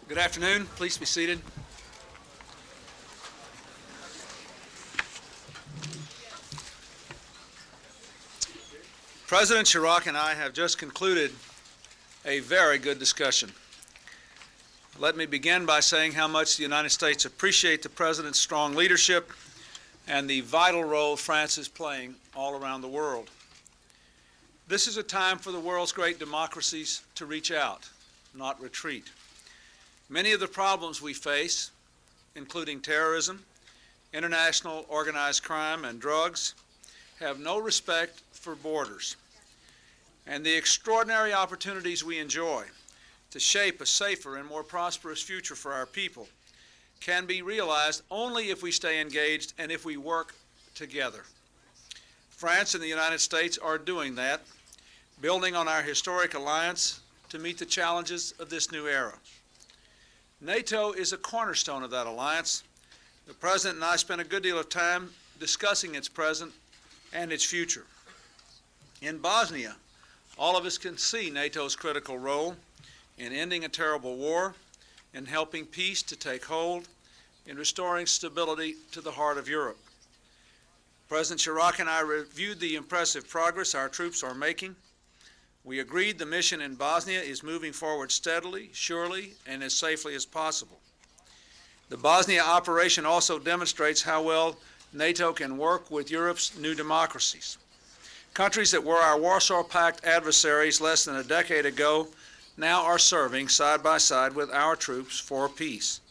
Good afternoon. Please be seated. President Chirac and I have just concluded a very good discussion. Let me begin by saying how much the United States appreciate the President's strong leadership and the vital role France is playing all around the world. This is a time for the world's great democracies to reach out, not retreat. Many of the problems we face, including terrorism, international organized crime, and drugs, have no respect for borders. And the extraordinary opportunities we enjoy to shape a safer and more prosperous future for our people can be realized only if we stay engaged and if we work together. France and the United States are doing that, building on our historic alliance to meet the challenges of this new era. NATO is a cornerstone of that alliance. The President and I spent a good deal of time discussing its present and its future. In Bosnia, all of us can see NATO's critical role in ending a terrible war, in helping peace to take hold, in restoring stability to the heart of Europe. President Chirac and I reviewed the impressive progress our troops are making. We agreed the mission in Bosnia is moving forward steadily, surely, and as safely as possible. The Bosnia operation also demonstrates how well NATO can work with Europe's new democracies. Countries that were our Warsaw Pact adversaries less than a decade ago now are serving side by side with our troops for peace.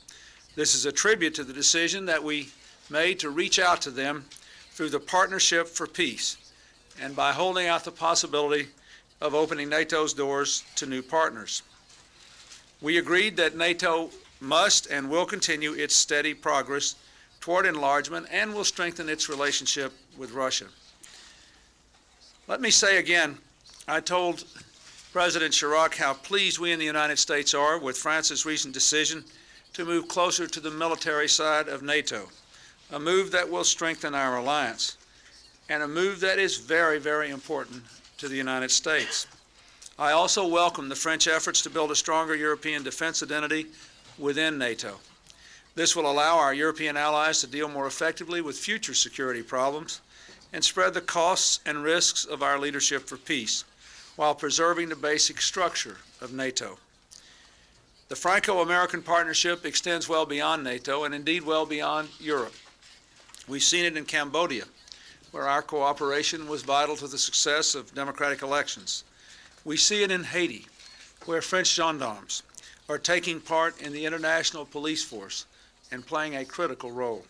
This is a tribute to the decision that we made to reach out to them through the Partnership for Peace and by holding out the possibility of opening NATO's doors to new partners. We agreed that NATO must and will continue its steady progress toward enlargement and will strengthen its relationship with Russia. Let me say again, I told President Chirac how pleased we in the United States are with France's recent decision to move closer to the military side of NATO, a move that will strengthen our alliance, and a move that is very, very important to the United States. I also welcome the French efforts to build a stronger European defense identity within NATO. This will allow our European allies to deal more effectively with future security problems and spread the costs and risks of our leadership for peace, while preserving the basic structure of NATO. The Franco-American partnership extends well beyond NATO and indeed well beyond Europe. We've seen it in Cambodia, where our cooperation was vital to the success of democratic elections. We see it in Haiti, where French gendarmes are taking part in the international police force and playing a critical role.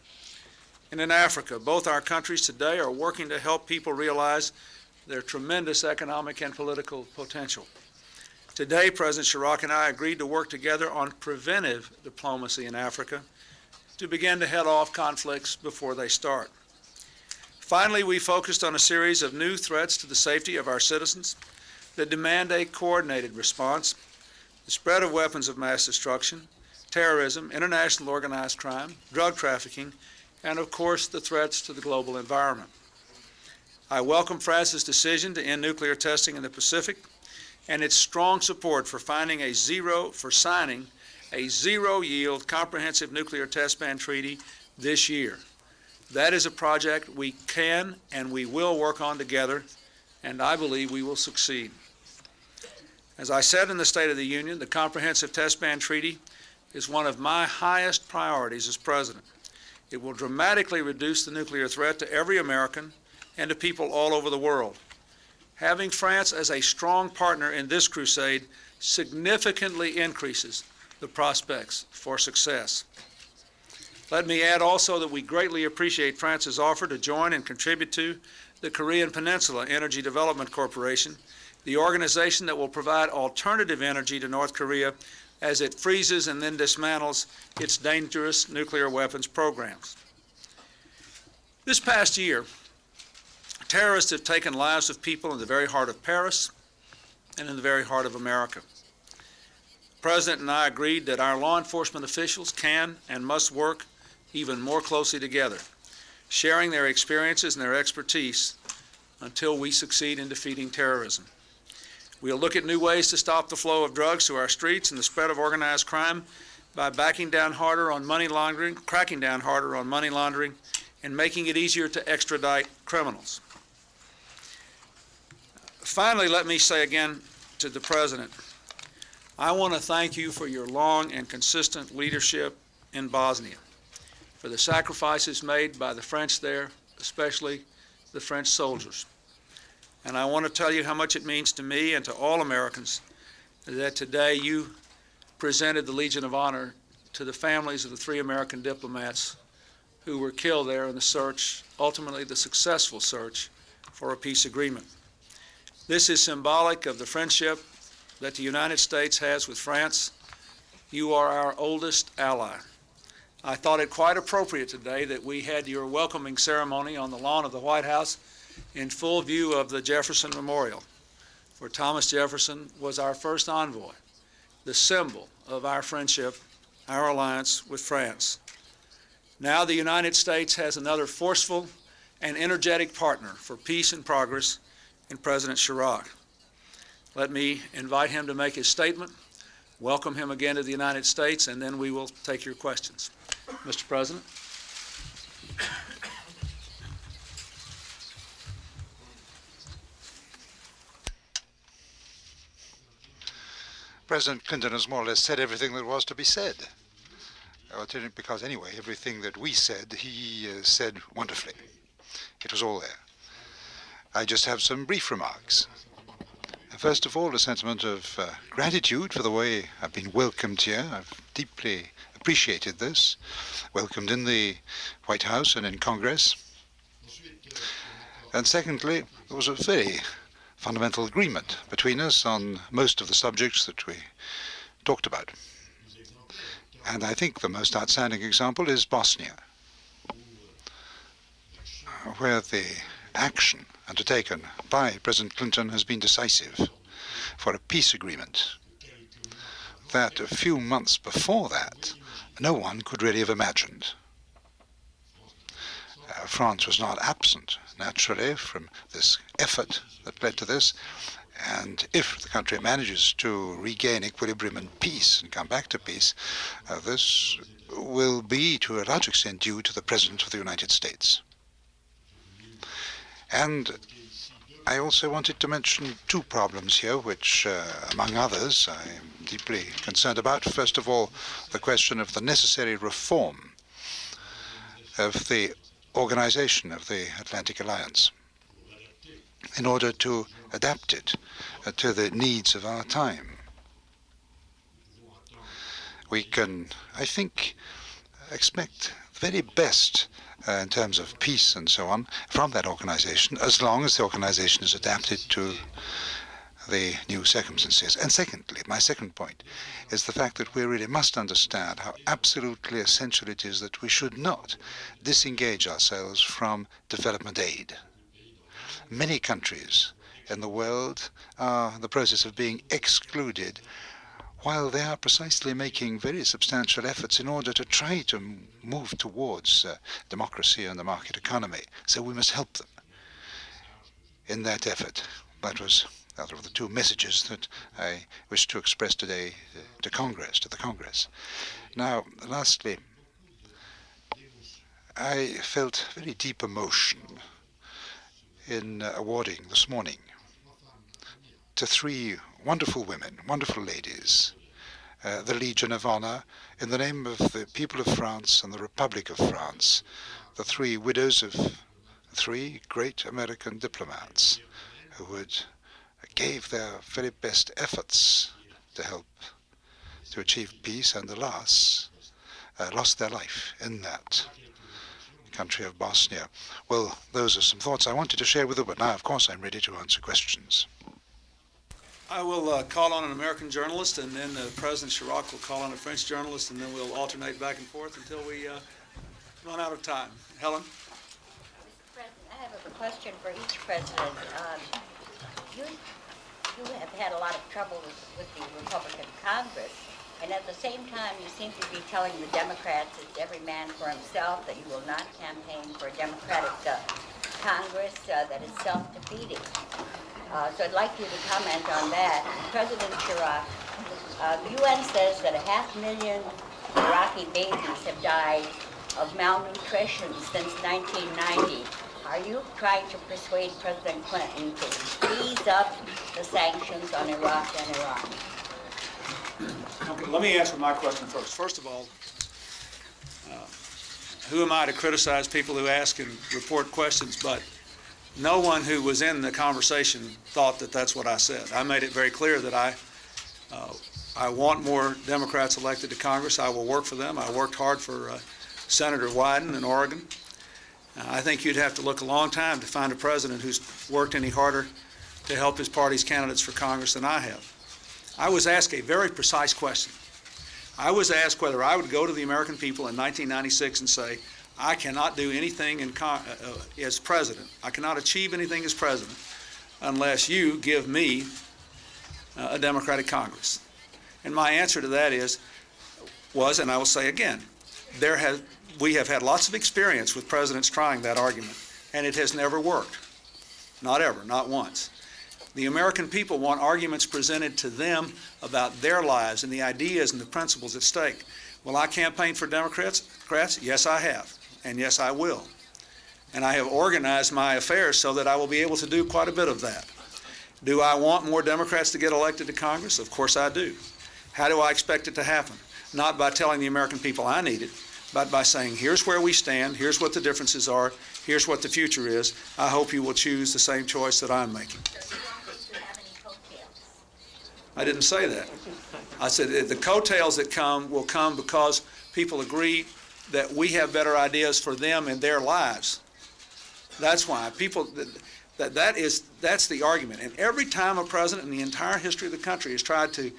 And in Africa, both our countries today are working to help people realize their tremendous economic and political potential. Today, President Chirac and I agreed to work together on preventive diplomacy in Africa to begin to head off conflicts before they start. Finally, we focused on a series of new threats to the safety of our citizens that demand a coordinated response: the spread of weapons of mass destruction, terrorism, international organized crime, drug trafficking, and of course the threats to the global environment. I welcome France's decision to end nuclear testing in the Pacific and its strong support for signing a zero-yield comprehensive nuclear test ban treaty this year. That is a project we can and we will work on together, and I believe we will succeed. As I said in the State of the Union, the Comprehensive Test Ban Treaty is one of my highest priorities as President. It will dramatically reduce the nuclear threat to every American and to people all over the world. Having France as a strong partner in this crusade significantly increases the prospects for success. Let me add also that we greatly appreciate France's offer to join and contribute to the Korean Peninsula Energy Development Corporation, the organization that will provide alternative energy to North Korea as it freezes and then dismantles its dangerous nuclear weapons programs. This past year, terrorists have taken lives of people in the very heart of Paris and in the very heart of America. The President and I agreed that our law enforcement officials can and must work even more closely together, sharing their experiences and their expertise until we succeed in defeating terrorism. We'll look at new ways to stop the flow of drugs to our streets and the spread of organized crime by cracking down harder on money laundering, and making it easier to extradite criminals. Finally, let me say again to the President, I want to thank you for your long and consistent leadership in Bosnia, for the sacrifices made by the French there, especially the French soldiers. And I want to tell you how much it means to me and to all Americans that today you presented the Legion of Honor to the families of the 3 American diplomats who were killed there in the search, ultimately the successful search, for a peace agreement. This is symbolic of the friendship that the United States has with France. You are our oldest ally. I thought it quite appropriate today that we had your welcoming ceremony on the lawn of the White House in full view of the Jefferson Memorial, for Thomas Jefferson was our first envoy, the symbol of our friendship, our alliance with France. Now the United States has another forceful and energetic partner for peace and progress in President Chirac. Let me invite him to make his statement, welcome him again to the United States, and then we will take your questions. Mr. President. President Clinton has more or less said everything that was to be said. Because anyway, everything that we said, he said wonderfully. It was all there. I just have some brief remarks. First of all, a sentiment of gratitude for the way I've been welcomed here. I've deeply appreciated this. Welcomed in the White House and in Congress. And secondly, there was a very fundamental agreement between us on most of the subjects that we talked about. And I think the most outstanding example is Bosnia, where the action undertaken by President Clinton has been decisive for a peace agreement that a few months before that no one could really have imagined. France was not absent, naturally, from this effort that led to this. And if the country manages to regain equilibrium and peace and come back to peace, this will be, to a large extent, due to the President of the United States. And I also wanted to mention 2 problems here, which, among others, I'm deeply concerned about. First of all, the question of the necessary reform of the organization of the Atlantic Alliance in order to adapt it to the needs of our time. We can, I think, expect the very best in terms of peace and so on from that organization, as long as the organization is adapted to the new circumstances. And secondly, my second point is the fact that we really must understand how absolutely essential it is that we should not disengage ourselves from development aid. Many countries in the world are in the process of being excluded, while they are precisely making very substantial efforts in order to try to move towards democracy and the market economy. So we must help them in that effort. That was out of the 2 messages that I wish to express today to the Congress. Now, lastly, I felt very deep emotion in awarding this morning to 3 wonderful women, wonderful ladies, the Legion of Honor in the name of the people of France and the Republic of France, the 3 widows of 3 great American diplomats who gave their very best efforts to help to achieve peace, and alas, lost their life in that country of Bosnia. Well, those are some thoughts I wanted to share with you, but now, of course, I'm ready to answer questions. I will call on an American journalist, and then President Chirac will call on a French journalist, and then we'll alternate back and forth until we run out of time. Helen? Mr. President, I have a question for each president. You have had a lot of trouble with the Republican Congress, and at the same time you seem to be telling the Democrats it's every man for himself, that you will not campaign for a Democratic Congress that is self-defeating. So I'd like you to comment on that. President Chirac, the UN says that 500,000 Iraqi babies have died of malnutrition since 1990. Are you trying to persuade President Clinton to ease up the sanctions on Iraq and Iran? Okay, let me answer my question first. First of all, who am I to criticize people who ask and report questions? But no one who was in the conversation thought that that's what I said. I made it very clear that I want more Democrats elected to Congress. I will work for them. I worked hard for Senator Wyden in Oregon. I think you'd have to look a long time to find a president who's worked any harder to help his party's candidates for Congress than I have. I was asked a very precise question. I was asked whether I would go to the American people in 1996 and say, I cannot do anything as president. I cannot achieve anything as president unless you give me a Democratic Congress. And my answer to that was, and I will say again, we have had lots of experience with presidents trying that argument, and it has never worked. Not ever, not once. The American people want arguments presented to them about their lives and the ideas and the principles at stake. Will I campaign for Democrats? Yes, I have, and yes, I will. And I have organized my affairs so that I will be able to do quite a bit of that. Do I want more Democrats to get elected to Congress? Of course I do. How do I expect it to happen? Not by telling the American people I need it, but by saying, here's where we stand, here's what the differences are, here's what the future is. I hope you will choose the same choice that I'm making. I didn't say that. I said the coattails that come will come because people agree that we have better ideas for them and their lives. That's why people, that's the argument. And every time a president in the entire history of the country has tried to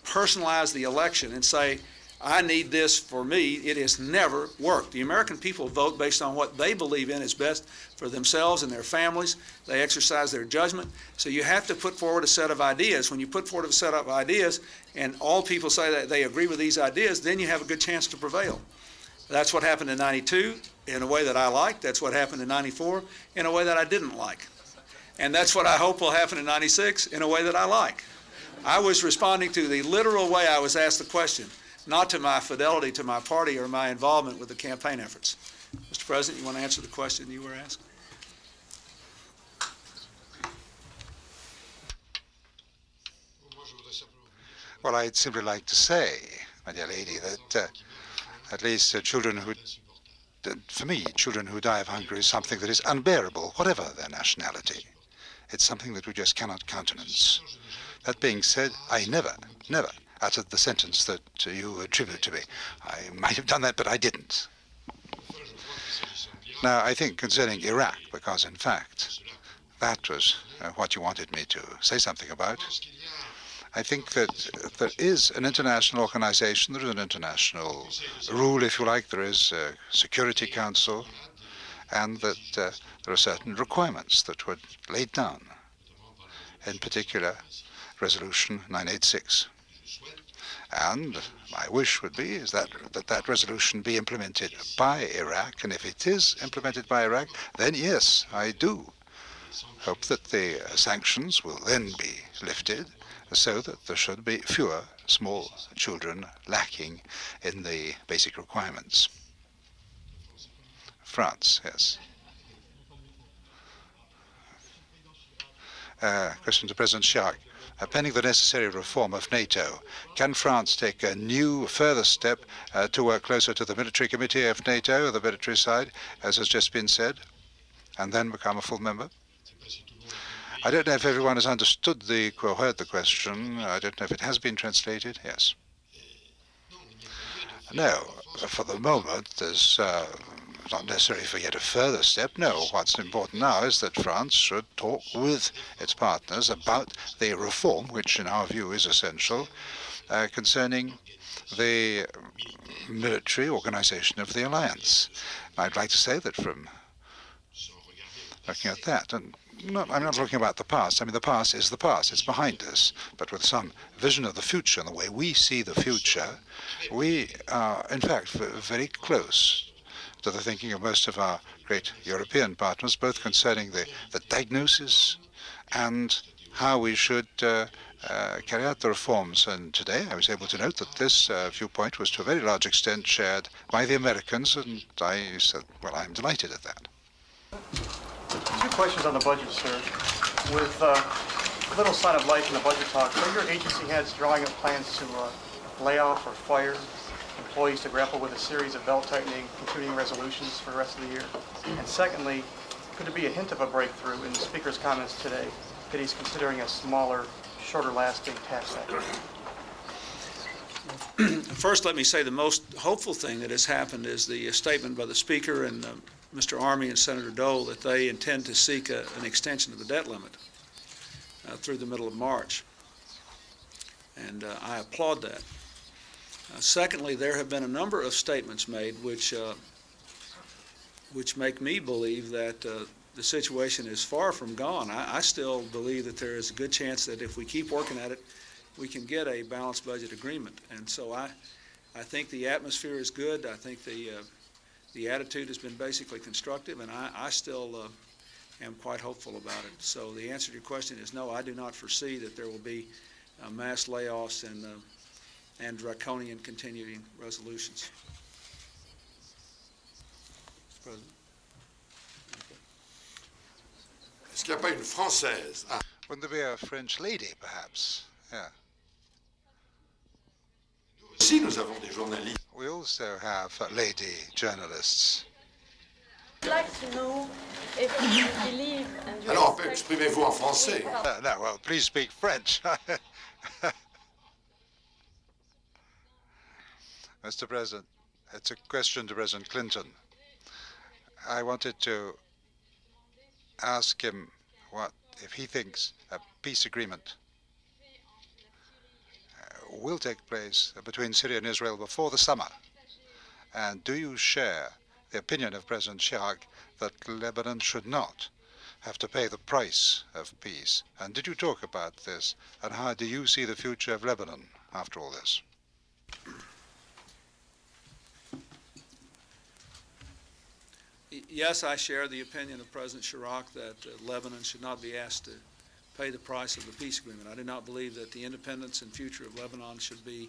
personalize the election and say, I need this for me, it has never worked. The American people vote based on what they believe in is best for themselves and their families. They exercise their judgment. So you have to put forward a set of ideas. When you put forward a set of ideas and all people say that they agree with these ideas, then you have a good chance to prevail. That's what happened in '92 in a way that I liked. That's what happened in '94 in a way that I didn't like. And that's what I hope will happen in '96 in a way that I like. I was responding to the literal way I was asked the question, not to my fidelity to my party or my involvement with the campaign efforts. Mr. President, you want to answer the question you were asked? Well, I'd simply like to say, my dear lady, that at least children who die of hunger is something that is unbearable, whatever their nationality. It's something that we just cannot countenance. That being said, I never uttered the sentence that you attribute to me. I might have done that, but I didn't. Now, I think concerning Iraq, because in fact, that was what you wanted me to say something about, I think that there is an international organization, there is an international rule, if you like, there is a Security Council, and that there are certain requirements that were laid down, in particular, Resolution 986. And my wish would be is that resolution be implemented by Iraq, and if it is implemented by Iraq, then yes, I do hope that the sanctions will then be lifted so that there should be fewer small children lacking in the basic requirements. France, yes. Question to President Chirac. Pending the necessary reform of NATO, can France take a new, further step to work closer to the military committee of NATO, the military side, as has just been said, and then become a full member? I don't know if everyone has understood or heard the question. I don't know if it has been translated. Yes. No, for the moment, there's not necessary for yet a further step. No, what's important now is that France should talk with its partners about the reform, which in our view is essential, concerning the military organization of the alliance. I'd like to say that from looking at that, and I'm not talking about the past. I mean, the past is the past. It's behind us. But with some vision of the future and the way we see the future, we are, in fact, very close to the thinking of most of our great European partners, both concerning the diagnosis and how we should carry out the reforms. And today I was able to note that this viewpoint was to a very large extent shared by the Americans, and I said, well, I'm delighted at that. Two questions on the budget, sir. With little sign of life in the budget talks, are your agency heads drawing up plans to lay off or fire employees to grapple with a series of belt-tightening continuing resolutions for the rest of the year? And secondly, could there be a hint of a breakthrough in the Speaker's comments today that he's considering a smaller, shorter-lasting tax act? First, let me say the most hopeful thing that has happened is the statement by the Speaker and Mr. Army and Senator Dole that they intend to seek an extension of the debt limit through the middle of March. And I applaud that. Secondly, there have been a number of statements made which make me believe that the situation is far from gone. I still believe that there is a good chance that if we keep working at it, we can get a balanced budget agreement. And so I think the atmosphere is good. I think the attitude has been basically constructive, and I still am quite hopeful about it. So the answer to your question is no, I do not foresee that there will be mass layoffs and draconian continuing resolutions. Mr. President. Est-ce qu'il n'y a pas une Française? Ah. Wouldn't there be a French lady, perhaps? Yeah. Ici, nous avons des journalistes. We also have lady journalists. I'd like to know if you believe and you Alors, respect exprimez-vous en français. No, well, please speak French. Mr. President, it's a question to President Clinton. I wanted to ask him what if he thinks a peace agreement will take place between Syria and Israel before the summer. And do you share the opinion of President Chirac that Lebanon should not have to pay the price of peace? And did you talk about this? And how do you see the future of Lebanon after all this? Yes, I share the opinion of President Chirac that Lebanon should not be asked to pay the price of the peace agreement. I do not believe that the independence and future of Lebanon should be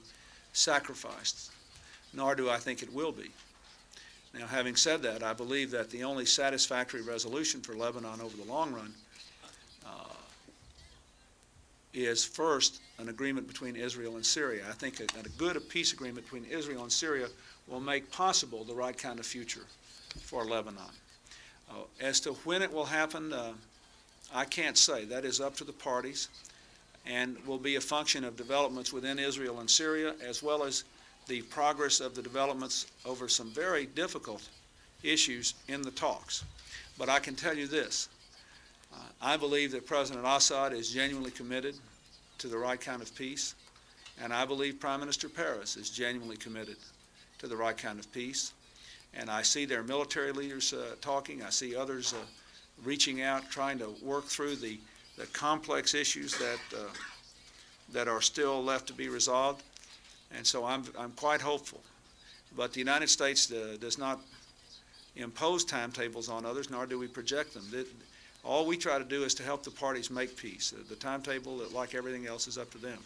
sacrificed, nor do I think it will be. Now, having said that, I believe that the only satisfactory resolution for Lebanon over the long run is first an agreement between Israel and Syria. I think that a good peace agreement between Israel and Syria will make possible the right kind of future for Lebanon. As to when it will happen, I can't say. That is up to the parties and will be a function of developments within Israel and Syria, as well as the progress of the developments over some very difficult issues in the talks. But I can tell you this. I believe that President Assad is genuinely committed to the right kind of peace, and I believe Prime Minister Peres is genuinely committed to the right kind of peace. And I see their military leaders talking. I see others reaching out, trying to work through the complex issues that are still left to be resolved. And so I'm quite hopeful. But the United States does not impose timetables on others, nor do we project them. All we try to do is to help the parties make peace. The timetable, like everything else, is up to them.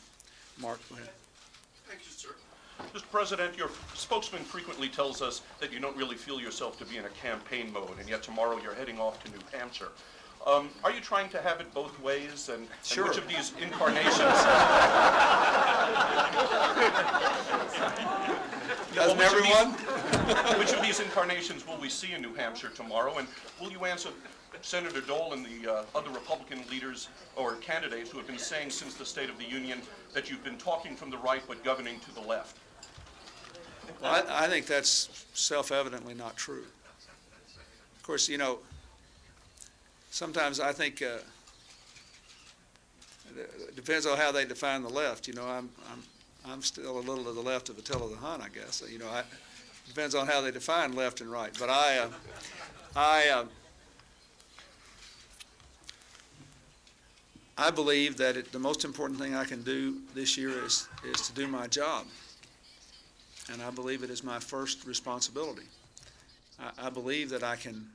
Mark, go ahead. Thank you, sir. Mr. President, your spokesman frequently tells us that you don't really feel yourself to be in a campaign mode, and yet tomorrow you're heading off to New Hampshire. Are you trying to have it both ways? And Sure. which of these incarnations? Doesn't everyone? Which of these incarnations will we see in New Hampshire tomorrow? And will you answer Senator Dole and the other Republican leaders or candidates who have been saying since the State of the Union that you've been talking from the right but governing to the left? Well, I think that's self-evidently not true. Of course, you know, sometimes I think it depends on how they define the left. You know, I'm still a little to the left of Attila the Hun, I guess. You know, it depends on how they define left and right. But I believe that the most important thing I can do this year is to do my job. And I believe it is my first responsibility. I believe that I can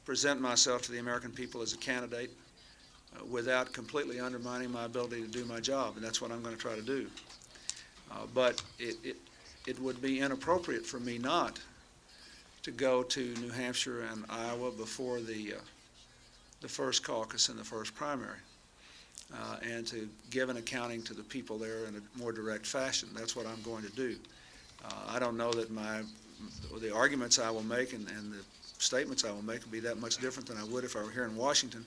present myself to the American people as a candidate without completely undermining my ability to do my job, and that's what I'm going to try to do. But it would be inappropriate for me not to go to New Hampshire and Iowa before the first caucus and the first primary, and to give an accounting to the people there in a more direct fashion. That's what I'm going to do. I don't know that the arguments I will make and the statements I will make will be that much different than I would if I were here in Washington,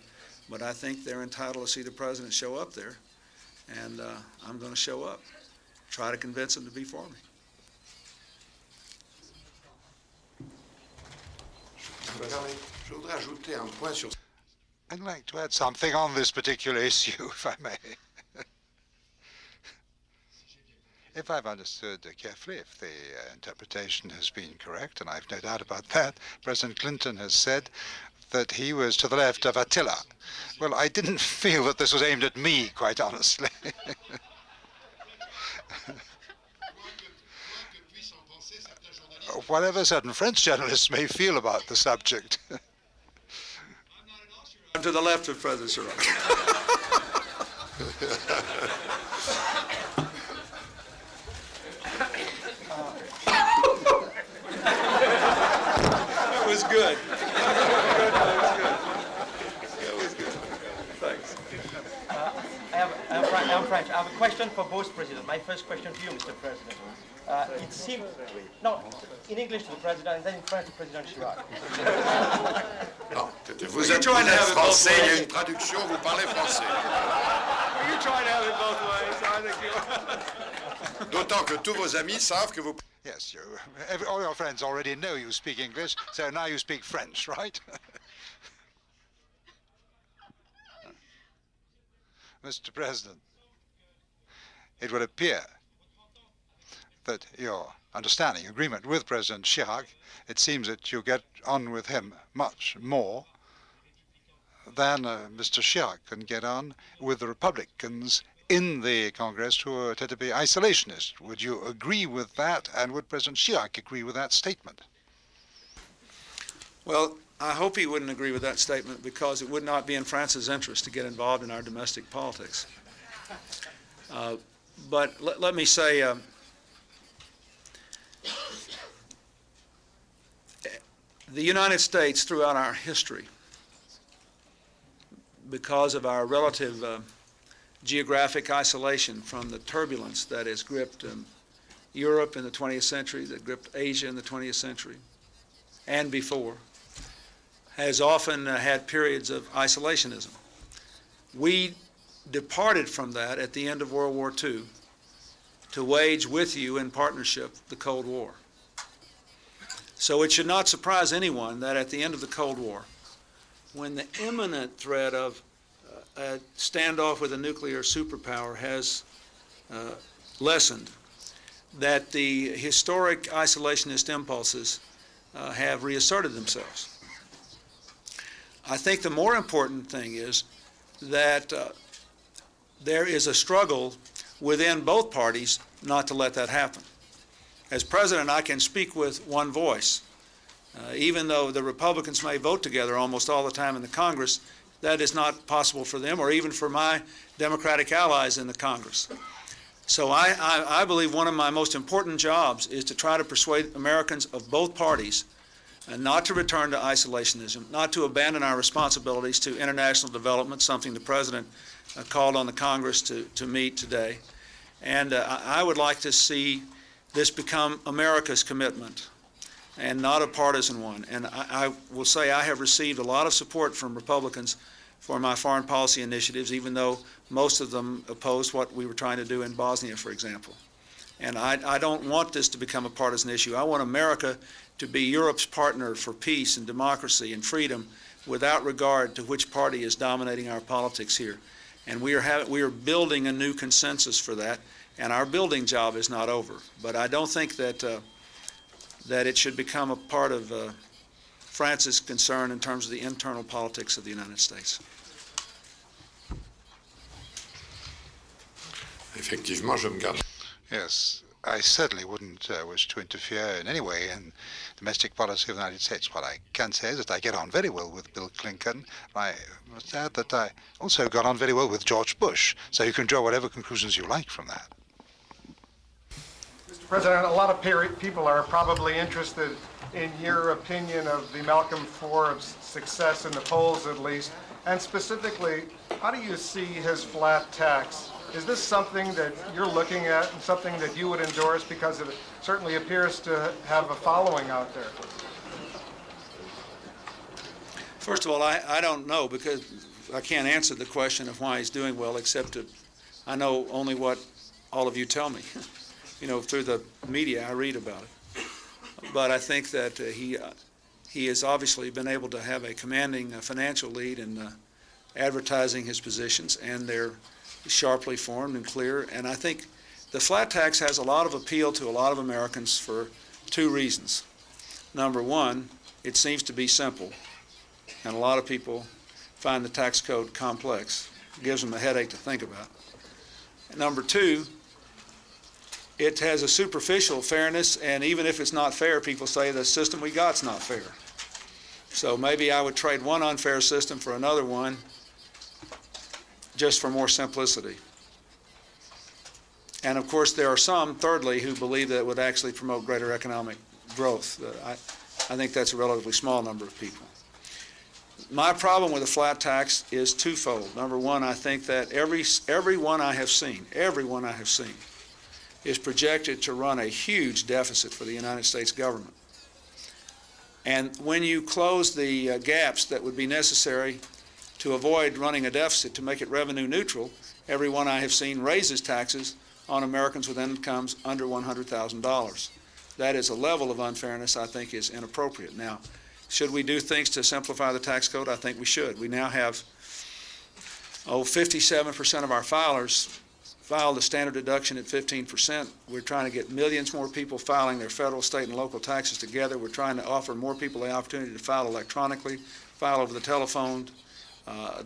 but I think they're entitled to see the president show up there, and I'm going to show up, try to convince him to be for me. Je voudrais ajouter un point sur... I'd like to add something on this particular issue, if I may. If I've understood carefully, if the interpretation has been correct, and I've no doubt about that, President Clinton has said that he was to the left of Attila. Well, I didn't feel that this was aimed at me, quite honestly. Whatever certain French journalists may feel about the subject. I'm to the left of President Chirac. That was good. That was good. Thanks. I'm French. I have a question for both presidents. My first question to you, Mr. President. It seems, no, in English to the President and then in French to President Chirac. Non, Vous êtes français, il y a une traduction, vous parlez français. You try to have it both ways. I think you D'autant que tous vos amis savent que vous... Yes, all your friends already know you speak English, so now you speak French, right? Mr. President, it would appear that your understanding, agreement with President Chirac, it seems that you get on with him much more than Mr. Chirac can get on with the Republicans in the Congress who tend to be isolationist. Would you agree with that, and would President Chirac agree with that statement? Well, I hope he wouldn't agree with that statement, because it would not be in France's interest to get involved in our domestic politics. But let me say, the United States throughout our history, because of our relative geographic isolation from the turbulence that has gripped Europe in the 20th century, that gripped Asia in the 20th century, and before, has often had periods of isolationism. We departed from that at the end of World War II to wage with you in partnership the Cold War. So it should not surprise anyone that at the end of the Cold War, when the imminent threat of a standoff with a nuclear superpower has lessened, that the historic isolationist impulses have reasserted themselves. I think the more important thing is that there is a struggle within both parties not to let that happen. As president, I can speak with one voice. Even though the Republicans may vote together almost all the time in the Congress, that is not possible for them or even for my Democratic allies in the Congress. So I believe one of my most important jobs is to try to persuade Americans of both parties not to return to isolationism, not to abandon our responsibilities to international development, something the President called on the Congress to meet today. And I would like to see this become America's commitment and not a partisan one. And I will say I have received a lot of support from Republicans for my foreign policy initiatives, even though most of them opposed what we were trying to do in Bosnia, for example. And I don't want this to become a partisan issue. I want America to be Europe's partner for peace and democracy and freedom without regard to which party is dominating our politics here. And we are building a new consensus for that, and our building job is not over. But I don't think that it should become a part of France's concern in terms of the internal politics of the United States. Effectivement, je me garde. Yes, I certainly wouldn't wish to interfere in any way in domestic policy of the United States. What I can say is that I get on very well with Bill Clinton. I must add that I also got on very well with George Bush. So you can draw whatever conclusions you like from that. Mr. President, a lot of people are probably interested in your opinion of the Malcolm Forbes success in the polls, at least, and specifically, how do you see his flat tax? Is this something that you're looking at and something that you would endorse, because it certainly appears to have a following out there? First of all, I don't know, because I can't answer the question of why he's doing well, except that I know only what all of you tell me. You know, through the media, I read about it. But I think that he has obviously been able to have a commanding financial lead in advertising his positions, and they're sharply formed and clear. And I think the flat tax has a lot of appeal to a lot of Americans for two reasons. Number one, it seems to be simple, and a lot of people find the tax code complex. It gives them a headache to think about. And number two, it has a superficial fairness, and even if it's not fair, people say the system we got's not fair. So maybe I would trade one unfair system for another one, just for more simplicity. And of course, there are some, thirdly, who believe that it would actually promote greater economic growth. I think that's a relatively small number of people. My problem with a flat tax is twofold. Number one, I think that everyone I have seen, is projected to run a huge deficit for the United States government. And when you close the gaps that would be necessary to avoid running a deficit, to make it revenue neutral, everyone I have seen raises taxes on Americans with incomes under $100,000. That is a level of unfairness I think is inappropriate. Now, should we do things to simplify the tax code? I think we should. We now have 57% of our filers filed the standard deduction at 15%. We're trying to get millions more people filing their federal, state, and local taxes together. We're trying to offer more people the opportunity to file electronically, file over the telephone.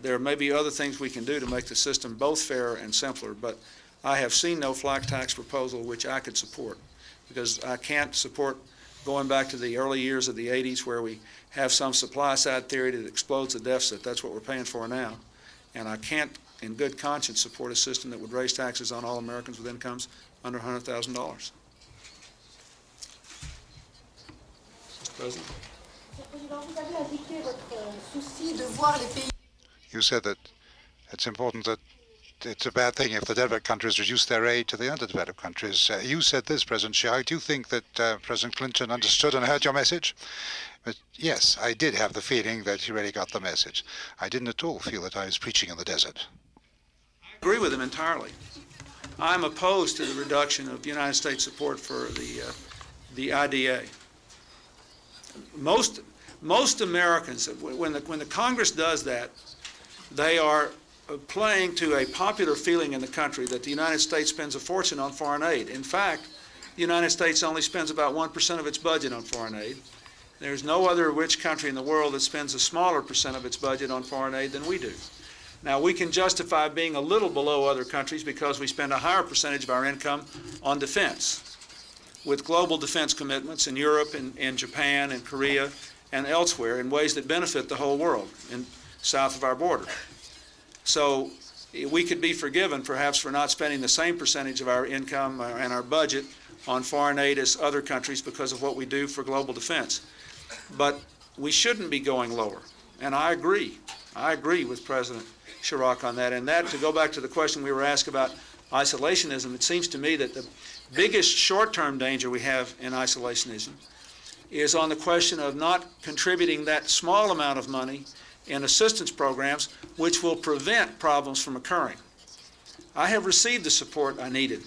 There may be other things we can do to make the system both fairer and simpler, but I have seen no flat tax proposal which I could support, because I can't support going back to the early years of the 80s where we have some supply-side theory that explodes the deficit. That's what we're paying for now. And I can't, in good conscience, support a system that would raise taxes on all Americans with incomes under $100,000. Mr. President? You said that it's important that it's a bad thing if the developed countries reduce their aid to the underdeveloped countries. You said this, President Chirac. Do you think that President Clinton understood and heard your message? But yes, I did have the feeling that he really got the message. I didn't at all feel that I was preaching in the desert. I agree with him entirely. I'm opposed to the reduction of United States support for the IDA. Most Americans, when the Congress does that, they are playing to a popular feeling in the country that the United States spends a fortune on foreign aid. In fact, the United States only spends about 1% of its budget on foreign aid. There's no other rich country in the world that spends a smaller percent of its budget on foreign aid than we do. Now, we can justify being a little below other countries because we spend a higher percentage of our income on defense, with global defense commitments in Europe, in Japan, and Korea, and elsewhere in ways that benefit the whole world in south of our border. So we could be forgiven perhaps for not spending the same percentage of our income and our budget on foreign aid as other countries because of what we do for global defense. But we shouldn't be going lower. And I agree with President Chirac on that. And that, to go back to the question we were asked about isolationism, it seems to me that the biggest short-term danger we have in isolationism is on the question of not contributing that small amount of money in assistance programs which will prevent problems from occurring. I have received the support I needed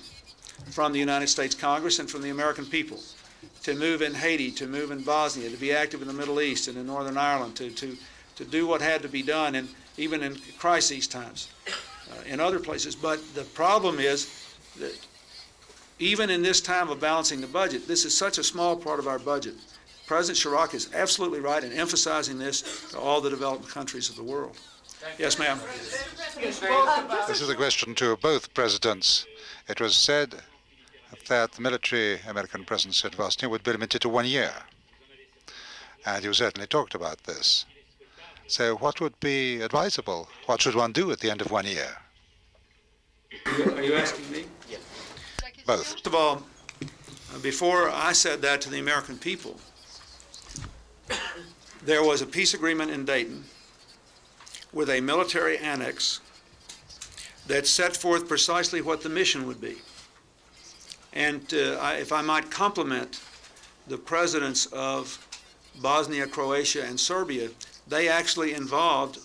from the United States Congress and from the American people to move in Haiti, to move in Bosnia, to be active in the Middle East and in Northern Ireland, to do what had to be done, and even in crisis times in other places. But the problem is that even in this time of balancing the budget, this is such a small part of our budget. President Chirac is absolutely right in emphasizing this to all the developed countries of the world. Yes, ma'am. This is a question to both presidents. It was said that the military American presence at Bosnia would be limited to 1 year. And you certainly talked about this. So what would be advisable? What should one do at the end of 1 year? Are you asking me? Both. First of all, before I said that to the American people, there was a peace agreement in Dayton with a military annex that set forth precisely what the mission would be. And if I might compliment the presidents of Bosnia, Croatia, and Serbia, they actually involved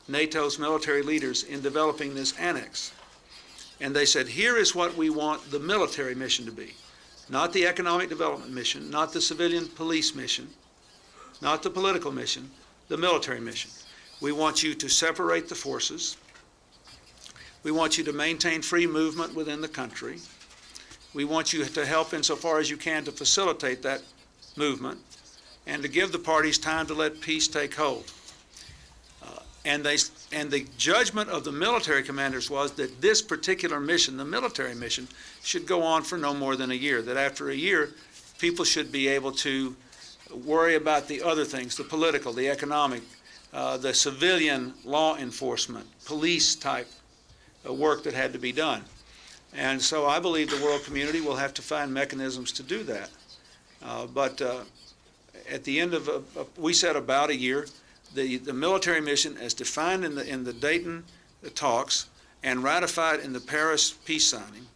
NATO's military leaders in developing this annex. And they said, here is what we want the military mission to be. Not the economic development mission, not the civilian police mission, not the political mission, the military mission. We want you to separate the forces. We want you to maintain free movement within the country. We want you to help insofar as you can to facilitate that movement and to give the parties time to let peace take hold. And the judgment of the military commanders was that this particular mission, the military mission, should go on for no more than a year, that after a year, people should be able to worry about the other things, the political, the economic, the civilian law enforcement, police type work that had to be done. And so I believe the world community will have to find mechanisms to do that. But at the end of, we said about a year, the military mission as defined in the Dayton talks and ratified in the Paris peace signing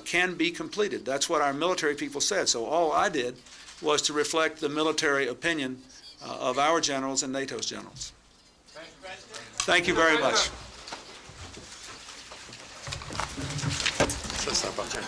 can be completed. That's what our military people said. So all I did was to reflect the military opinion of our generals and NATO's generals. Thank you very much. Ça, c'est important.